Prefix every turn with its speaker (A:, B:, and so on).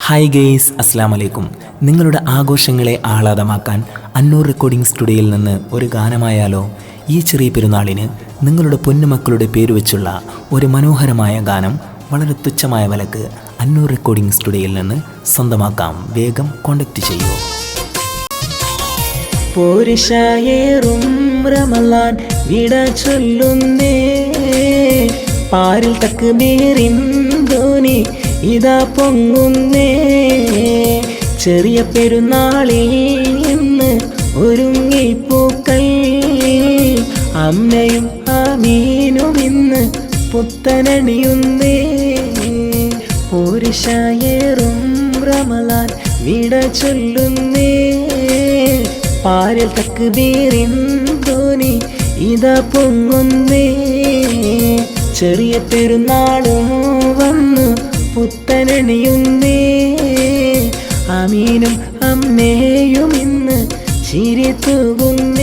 A: Hi guys, അസ്സാം വലൈക്കും. നിങ്ങളുടെ ആഘോഷങ്ങളെ ആഹ്ലാദമാക്കാൻ അന്നൂർ റെക്കോർഡിംഗ് സ്റ്റുഡിയോയിൽ നിന്ന് ഒരു ഗാനമായാലോ? ഈ ചെറിയ പെരുന്നാളിന് നിങ്ങളുടെ പൊന്നുമക്കളുടെ പേര് വെച്ചുള്ള ഒരു മനോഹരമായ ഗാനം വളരെ തുച്ഛമായ വിലക്ക് അന്നൂർ റെക്കോർഡിംഗ് സ്റ്റുഡിയോയിൽ നിന്ന് സ്വന്തമാക്കാം. വേഗം കോൺടാക്റ്റ് ചെയ്യൂ.
B: പോരിശയേറും റമളാൻ വിട ചൊല്ലുന്നേ, പാരിൽ തക്ബീറിൻ ധ്വനി ഇതാ പൊങ്ങുന്നേ. ചെറിയ പെരുന്നാളിൽ ഇന്ന് ഒരുങ്ങി പൂക്കൾ, അമ്മയും ആമീനും ഇന്ന് പുത്തനണിയുന്നേ. പോരിശയേറും റമളാൻ വിട ചൊല്ലുന്നേ, പാരിൽ തക്ബീറിൻ ധ്വനി ഇതാ പൊങ്ങുന്നേ. ചെറിയ പെരുന്നാളും വന്നു പുത്തനണിയുന്നേ, ആമീനും അമ്മയും ഇന്ന് ചിരി തൂകുന്നു.